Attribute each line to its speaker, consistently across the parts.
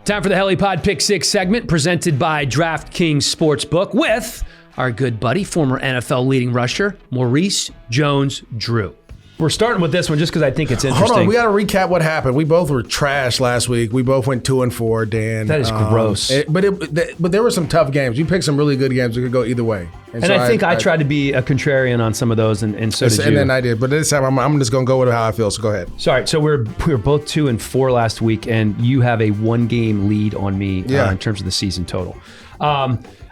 Speaker 1: Time for the HelliePod Pick 6 segment presented by DraftKings Sportsbook with our good buddy, former NFL leading rusher, Maurice Jones-Drew. We're starting with this one just because I think it's interesting.
Speaker 2: Hold on, we got to recap what happened. We both were trash last week. We both went 2-4, Dan.
Speaker 1: That is gross.
Speaker 2: But there were some tough games. You picked some really good games. We could go either way.
Speaker 1: And so I think I tried to be a contrarian on some of those, and so did you.
Speaker 2: And then I did. But this time, I'm just going to go with how I feel, so go ahead.
Speaker 1: Sorry, so we were both 2-4 last week, and you have a one-game lead on me in terms of the season total.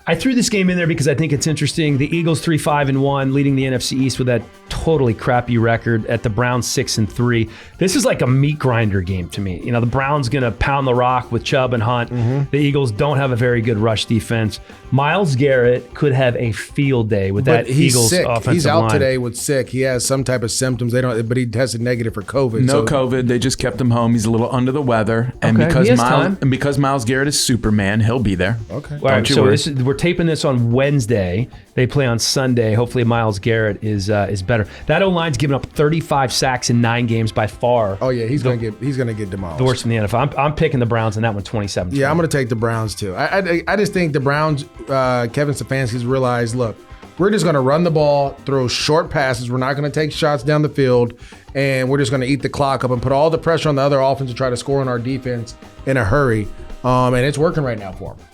Speaker 1: I threw this game in there because I think it's interesting. The Eagles 3-5-1, leading the NFC East with that totally crappy record. At the Browns 6-3. This is like a meat grinder game to me. You know, the Browns going to pound the rock with Chubb and Hunt. Mm-hmm. The Eagles don't have a very good rush defense. Myles Garrett could have a field day with that Eagles
Speaker 2: sick.
Speaker 1: Offensive line.
Speaker 2: He's out today with sick. He has some type of symptoms. But he tested negative for COVID.
Speaker 3: No COVID. They just kept him home. He's a little under the weather, and because Myles Garrett is Superman, he'll be there.
Speaker 2: Okay.
Speaker 1: All right. So we're taping this on Wednesday. They play on Sunday. Hopefully, Myles Garrett is better. That O-line's given up 35 sacks in 9 games by far.
Speaker 2: Oh yeah, he's gonna get demolished.
Speaker 1: The worst in the NFL. I'm picking the Browns in that one, 27.
Speaker 2: Yeah, I'm gonna take the Browns too. I just think the Browns. Kevin Stefanski's realized, look, we're just gonna run the ball, throw short passes. We're not gonna take shots down the field, and we're just gonna eat the clock up and put all the pressure on the other offense to try to score on our defense in a hurry. And it's working right now for them.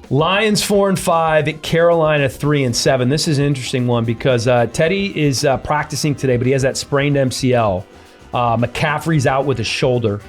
Speaker 1: Lions 4-5 at Carolina 3-7. This is an interesting one because Teddy is practicing today, but he has that sprained MCL. McCaffrey's out with a shoulder.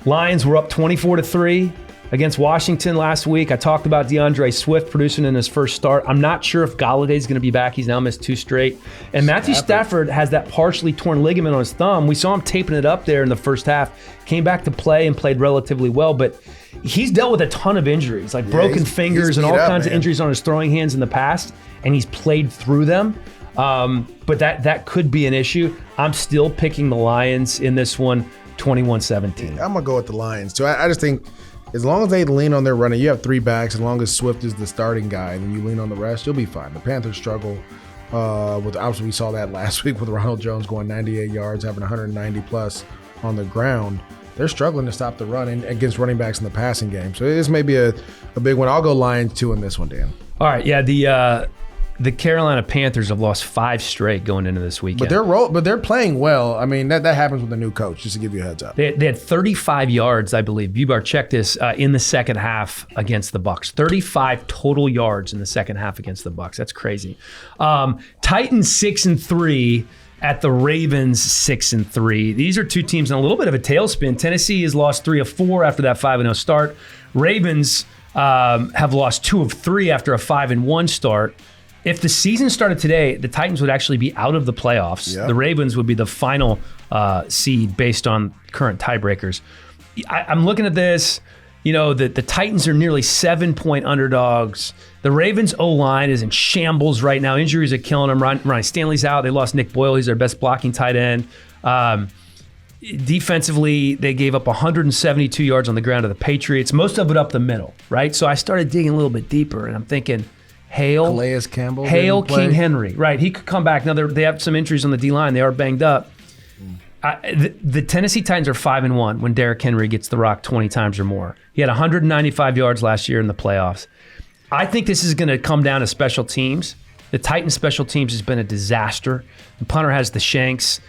Speaker 1: Lions were up 24-3 against Washington last week. I talked about DeAndre Swift producing in his first start. I'm not sure if Galladay's going to be back. He's now missed 2 straight. And Matthew Stafford has that partially torn ligament on his thumb. We saw him taping it up there in the first half. Came back to play and played relatively well, but he's dealt with a ton of injuries, like broken fingers and all kinds of injuries on his throwing hands in the past, and he's played through them. But that could be an issue. I'm still picking the Lions in this one, 21-17.
Speaker 2: I'm going to go with the Lions, too. I just think as long as they lean on their running, you have 3 backs. As long as Swift is the starting guy and you lean on the rest, you'll be fine. The Panthers struggle with, obviously, we saw that last week with Ronald Jones going 98 yards, having 190-plus on the ground. They're struggling to stop the run against running backs in the passing game. So this may be a big one. I'll go Lions 2 in this one, Dan.
Speaker 1: All right, yeah, the Carolina Panthers have lost 5 straight going into this weekend.
Speaker 2: But they're playing well. I mean, that happens with a new coach, just to give you a heads up.
Speaker 1: They had 35 yards, I believe. Bubar, check this, in the second half against the Bucs. 35 total yards in the second half against the Bucs. That's crazy. Titans 6-3 at the Ravens 6-3. These are 2 teams in a little bit of a tailspin. Tennessee has lost 3 of 4 after that 5-0 start. Ravens have lost 2 of 3 after a 5-1 start. If the season started today, the Titans would actually be out of the playoffs. Yep. The Ravens would be the final seed based on current tiebreakers. I'm looking at this. You know, the Titans are nearly 7-point underdogs. The Ravens O-line is in shambles right now. Injuries are killing them. Ryan Stanley's out. They lost Nick Boyle. He's their best blocking tight end. Defensively, they gave up 172 yards on the ground to the Patriots, most of it up the middle, right? So I started digging a little bit deeper, and I'm thinking,
Speaker 2: Calais Campbell,
Speaker 1: King Henry. Right, he could come back. Now, they have some injuries on the D-line. They are banged up. The Tennessee Titans are 5-1 when Derrick Henry gets the rock 20 times or more. He had 195 yards last year in the playoffs. I think this is going to come down to special teams. The Titans' special teams has been a disaster. The punter has the shanks.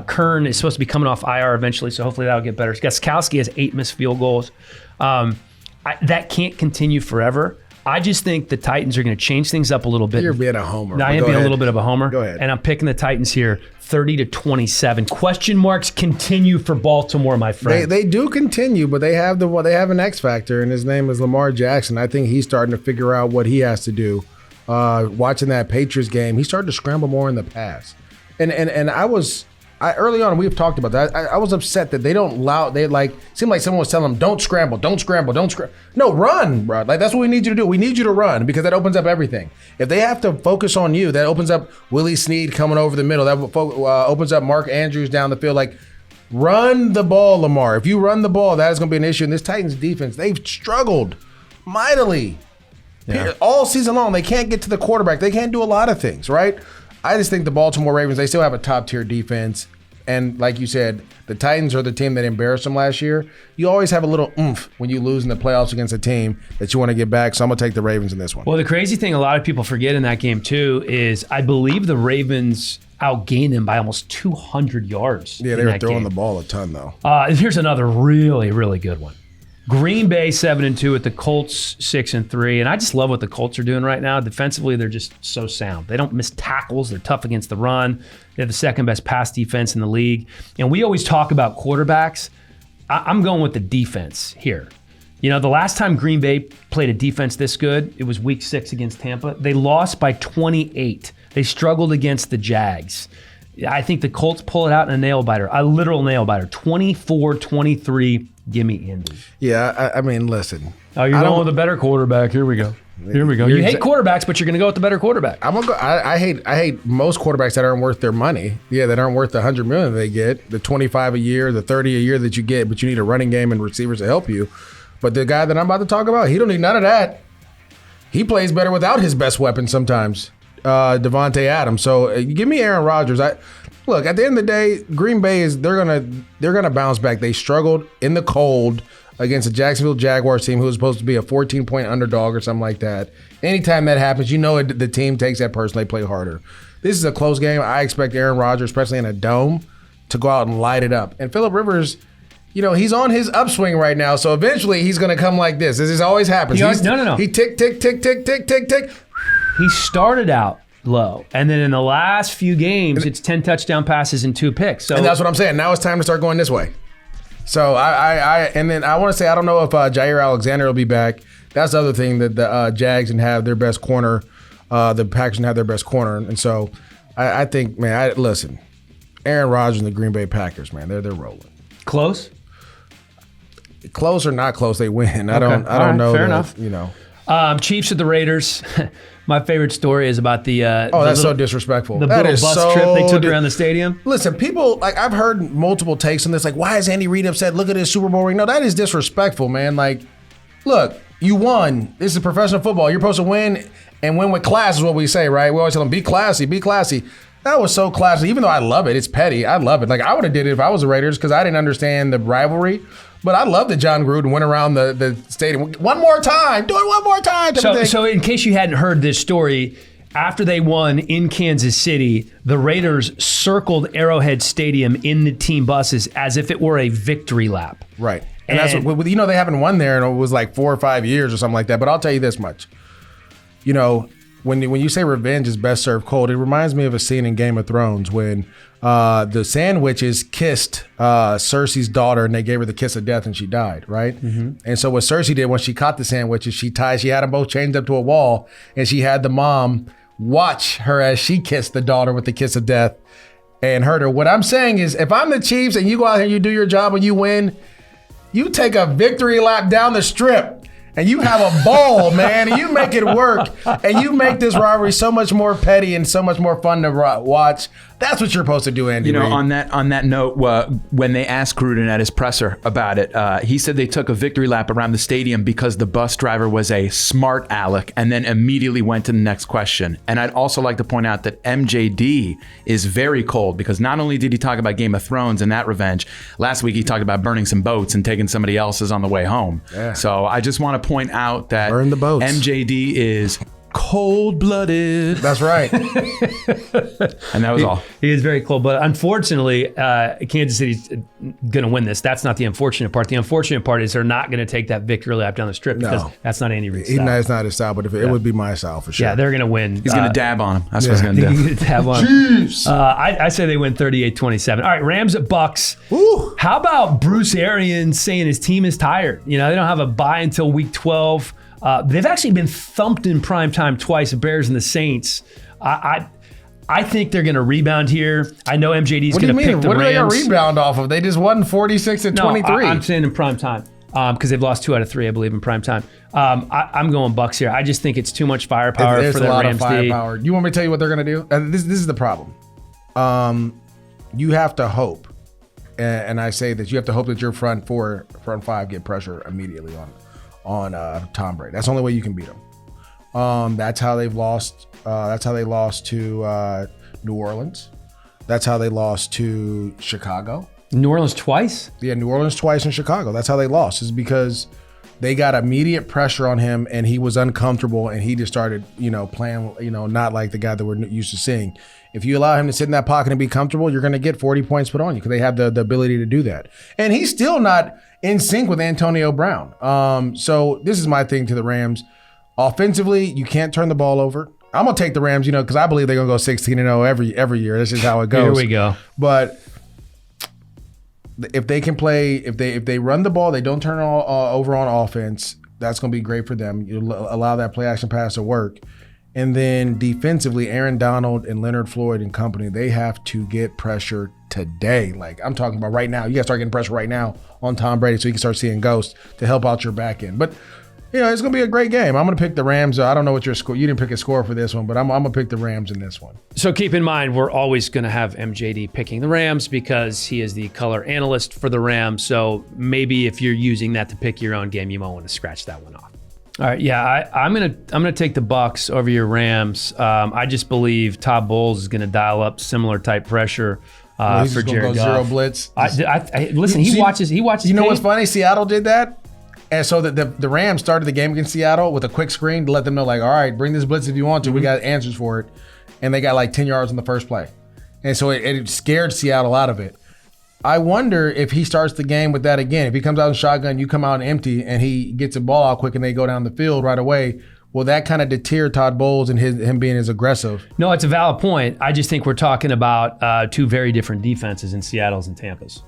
Speaker 1: Kern is supposed to be coming off IR eventually, so hopefully that'll get better. Gostkowski has 8 missed field goals. That can't continue forever. I just think the Titans are going to change things up a little bit.
Speaker 2: You're being a homer.
Speaker 1: I am being a little bit of a homer.
Speaker 2: Go ahead.
Speaker 1: And I'm picking the Titans here, 30-27. Question marks continue for Baltimore, my friend.
Speaker 2: They do continue, but they have an X factor, and his name is Lamar Jackson. I think he's starting to figure out what he has to do. Watching that Patriots game, he started to scramble more in the pass. And early on, we've talked about that. I was upset that they don't allow. Seemed like someone was telling them, "Don't scramble, don't scramble, don't scramble." No, run, bro. Like that's what we need you to do. We need you to run because that opens up everything. If they have to focus on you, that opens up Willie Snead coming over the middle. That opens up Mark Andrews down the field. Like, run the ball, Lamar. If you run the ball, that is going to be an issue. And this Titans defense, they've struggled mightily all season long. They can't get to the quarterback. They can't do a lot of things, right? I just think the Baltimore Ravens, they still have a top-tier defense. And like you said, the Titans are the team that embarrassed them last year. You always have a little oomph when you lose in the playoffs against a team that you want to get back. So I'm going to take the Ravens in this one.
Speaker 1: Well, the crazy thing a lot of people forget in that game, too, is I believe the Ravens outgained them by almost 200 yards.
Speaker 2: Yeah, they were throwing the ball a ton, though.
Speaker 1: And here's another really, really good one. Green Bay 7-2 with the Colts 6-3, and I just love what the Colts are doing right now. Defensively, they're just so sound. They don't miss tackles. They're tough against the run. They have the second best pass defense in the league. And we always talk about quarterbacks. I'm going with the defense here. You know, the last time Green Bay played a defense this good, it was Week 6 against Tampa. They lost by 28. They struggled against the Jags. I think the Colts pull it out in a nail biter, a literal nail biter. 24-23. Give me Indy.
Speaker 2: Yeah, I mean, listen.
Speaker 1: Oh, you're going with a better quarterback. Here we go. Here we go. You hate quarterbacks, but you're going to go with the better quarterback.
Speaker 2: I'm gonna go. I hate most quarterbacks that aren't worth their money. Yeah, that aren't worth the $100 million they get, the $25 a year, the $30 a year that you get, but you need a running game and receivers to help you. But the guy that I'm about to talk about, he don't need none of that. He plays better without his best weapon sometimes, Devontae Adams. So give me Aaron Rodgers. Look, at the end of the day, Green Bay they're gonna bounce back. They struggled in the cold against the Jacksonville Jaguars team who was supposed to be a 14-point underdog or something like that. Anytime that happens, you know the team takes that person. They play harder. This is a close game. I expect Aaron Rodgers, especially in a dome, to go out and light it up. And Phillip Rivers, you know, he's on his upswing right now, so eventually he's going to come like this. This always happens.
Speaker 1: No.
Speaker 2: He tick, tick, tick, tick, tick, tick, tick.
Speaker 1: He started out low, and then in the last few games, it's 10 touchdown passes and 2 picks. So,
Speaker 2: and that's what I'm saying. Now it's time to start going this way. So and then I want to say, I don't know if Jair Alexander will be back. That's the other thing, that the Jags didn't have their best corner. The Packers didn't have their best corner. And so I think, man, listen, Aaron Rodgers and the Green Bay Packers, man, they're rolling.
Speaker 1: Close?
Speaker 2: Close or not close, they win. I don't know.
Speaker 1: Fair enough.
Speaker 2: You know.
Speaker 1: Chiefs at the Raiders. My favorite story is about the
Speaker 2: that's so disrespectful.
Speaker 1: The little bus trip they took around the stadium.
Speaker 2: Listen, people, like, I've heard multiple takes on this, like, why is Andy Reid upset? Look at his Super Bowl ring. No, that is disrespectful, man. Like, look, you won. This is professional football. You're supposed to win, and win with class is what we say, right? We always tell them, be classy, be classy. That was so classy. Even though I love it, it's petty. I love it. Like, I would have did it if I was the Raiders because I didn't understand the rivalry. But I love that John Gruden went around the stadium one more time. Do it one more time.
Speaker 1: So in case you hadn't heard this story, after they won in Kansas City, the Raiders circled Arrowhead Stadium in the team buses as if it were a victory lap.
Speaker 2: Right. And that's what, you know, they haven't won there in it was like 4 or 5 years or something like that. But I'll tell you this much. You know, when you say revenge is best served cold, it reminds me of a scene in Game of Thrones when the sandwiches kissed Cersei's daughter and they gave her the kiss of death and she died, right? Mm-hmm. And so what Cersei did when she caught the sandwiches, she had them both chained up to a wall and she had the mom watch her as she kissed the daughter with the kiss of death and hurt her. What I'm saying is, if I'm the Chiefs and you go out here and you do your job and you win, you take a victory lap down the strip and you have a ball, man, and you make it work, and you make this rivalry so much more petty and so much more fun to watch. That's what you're supposed to do, Andy.
Speaker 3: You know,
Speaker 2: Reid.
Speaker 3: on that note, when they asked Gruden at his presser about it, he said they took a victory lap around the stadium because the bus driver was a smart aleck, and then immediately went to the next question. And I'd also like to point out that MJD is very cold because not only did he talk about Game of Thrones and that revenge, last week he talked about burning some boats and taking somebody else's on the way home. Yeah. So I just want to point out that
Speaker 2: burn the boats.
Speaker 3: MJD is cold-blooded.
Speaker 2: That's right.
Speaker 3: And that was all.
Speaker 1: He is very cold, but unfortunately, Kansas City's going to win this. That's not the unfortunate part. The unfortunate part is they're not going to take that victory lap down the strip because that's not Andy Reid's style.
Speaker 2: It's not his style, but it would be my style for sure.
Speaker 1: Yeah, they're going to win.
Speaker 3: He's going to dab on him. That's what he's going to do.
Speaker 1: He's going to dab on him. I say they win 38-27. All right, Rams at Bucs.
Speaker 2: Ooh.
Speaker 1: How about Bruce Arians saying his team is tired? You know, they don't have a bye until week 12. They've actually been thumped in primetime twice, the Bears and the Saints. I think they're going to rebound here. I know MJD's going to pick the Rams.
Speaker 2: What are they going to rebound off of? They just won 46-23.
Speaker 1: No, I'm saying in primetime because they've lost 2 out of 3, I believe, in primetime. I'm going Bucs here. I just think it's too much firepower for the Rams.
Speaker 2: There's a lot of firepower. You want me to tell you what they're going to do? This is the problem. You have to hope, and I say that you have to hope that your front 5 get pressure immediately on Tom Brady. That's the only way you can beat them. That's how they've lost. That's how they lost to New Orleans. That's how they lost to Chicago.
Speaker 1: New Orleans twice?
Speaker 2: Yeah, New Orleans twice and Chicago. That's how they lost, is because they got immediate pressure on him and he was uncomfortable and he just started, playing, not like the guy that we're used to seeing. If you allow him to sit in that pocket and be comfortable, you're going to get 40 points put on you because they have the ability to do that. And he's still not in sync with Antonio Brown. So this is my thing to the Rams. Offensively, you can't turn the ball over. I'm going to take the Rams, because I believe they're going to go 16-0 every year. That's just how it goes.
Speaker 1: Here we go.
Speaker 2: But if they can play, if they run the ball, they don't turn over on offense, that's going to be great for them. You allow that play action pass to work. And then defensively, Aaron Donald and Leonard Floyd and company, they have to get pressure today. Like I'm talking about right now. You got to start getting pressure right now on Tom Brady so you can start seeing ghosts to help out your back end. But, it's going to be a great game. I'm going to pick the Rams. I don't know what your score. You didn't pick a score for this one, but I'm going to pick the Rams in this one.
Speaker 1: So keep in mind, we're always going to have MJD picking the Rams because he is the color analyst for the Rams. So maybe if you're using that to pick your own game, you might want to scratch that one off. All right, yeah, I'm gonna take the Bucs over your Rams. I just believe Todd Bowles is gonna dial up similar type pressure for Jared Goff.
Speaker 2: Zero blitz.
Speaker 1: Listen, he watches. You
Speaker 2: know what's funny? Seattle did that. And so the Rams started the game against Seattle with a quick screen to let them know, like, all right, bring this blitz if you want to. We got answers for it. And they got like 10 yards on the first play. And so it scared Seattle out of it. I wonder if he starts the game with that again. If he comes out in shotgun, you come out empty, and he gets a ball out quick and they go down the field right away, will that kind of deter Todd Bowles and him being as aggressive?
Speaker 1: No, it's a valid point. I just think we're talking about two very different defenses in Seattle's and Tampa's.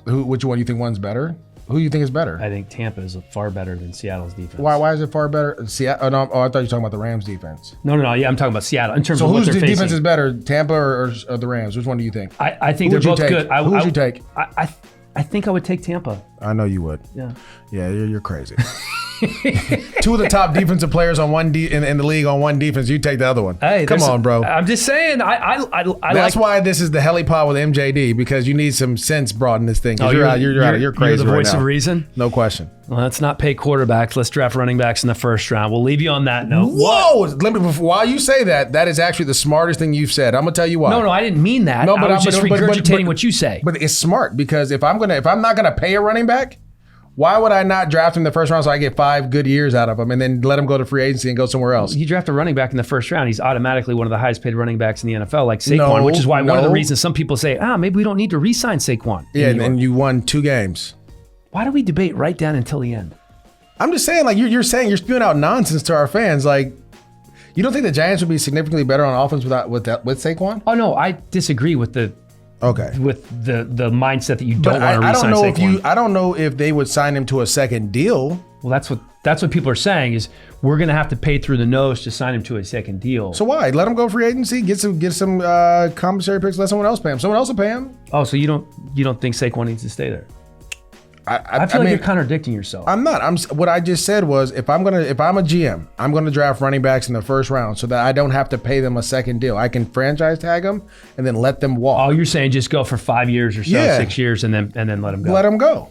Speaker 2: Which one do you think one's better? Who do you think is better?
Speaker 1: I think Tampa is far better than Seattle's defense.
Speaker 2: Why is it far better? Seattle? Oh, I thought you were talking about the Rams defense.
Speaker 1: No. Yeah, I'm talking about Seattle in terms
Speaker 2: of
Speaker 1: what they're facing. So
Speaker 2: whose defense is better, Tampa or the Rams? Which one do you think?
Speaker 1: I think they're both good.
Speaker 2: Who would you take?
Speaker 1: I think I would take Tampa.
Speaker 2: I know you would.
Speaker 1: Yeah.
Speaker 2: Yeah, you're crazy. Two of the top defensive players on in the league on one defense. You take the other one.
Speaker 1: Hey,
Speaker 2: come on, bro.
Speaker 1: I'm just saying.
Speaker 3: That's
Speaker 2: why this is the HelliePod with MJD, because you need some sense brought in this thing. You're crazy.
Speaker 1: You're the voice of reason.
Speaker 2: No question.
Speaker 1: Well, let's not pay quarterbacks. Let's draft running backs in the first round. We'll leave you on that note.
Speaker 2: Whoa! While you say that is actually the smartest thing you've said. I'm gonna tell you why.
Speaker 1: No, I didn't mean that.
Speaker 2: No, but
Speaker 1: I was just regurgitating what you say.
Speaker 2: But it's smart, because if I'm not gonna pay a running back, why would I not draft him in the first round so I get 5 good years out of him and then let him go to free agency and go somewhere else?
Speaker 1: You draft a running back in the first round, he's automatically one of the highest paid running backs in the NFL, like Saquon, which is why one of the reasons some people say, maybe we don't need to re-sign Saquon.
Speaker 2: Yeah, and you won 2 games.
Speaker 1: Why do we debate right down until the end?
Speaker 2: I'm just saying, like you're spewing out nonsense to our fans. Like, you don't think the Giants would be significantly better on offense with Saquon?
Speaker 1: Oh no, I disagree with the mindset that you don't want to re-sign Saquon.
Speaker 2: I don't know if they would sign him to a second deal.
Speaker 1: Well, that's what people are saying is we're going to have to pay through the nose to sign him to a second deal.
Speaker 2: So why? Let him go free agency, get some compensatory picks, let someone else pay him. Someone else will pay him.
Speaker 1: Oh, so you don't think Saquon needs to stay there? I feel like you're contradicting yourself.
Speaker 2: I'm not. What I just said was if I'm a GM, I'm gonna draft running backs in the first round so that I don't have to pay them a second deal. I can franchise tag them and then let them walk.
Speaker 1: Oh, you're saying just go for 5 years or so, 6 years, and then let them go.
Speaker 2: Let them go.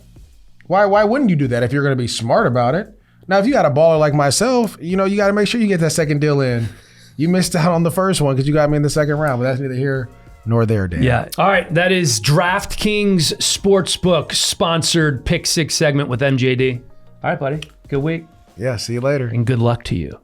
Speaker 2: Why wouldn't you do that if you're gonna be smart about it? Now, if you got a baller like myself, you got to make sure you get that second deal in. You missed out on the first one because you got me in the second round, but that's neither here nor there, Dan.
Speaker 1: Yeah. All right. That is DraftKings Sportsbook sponsored Pick 6 segment with MJD. All right, buddy. Good week.
Speaker 2: Yeah. See you later.
Speaker 1: And good luck to you.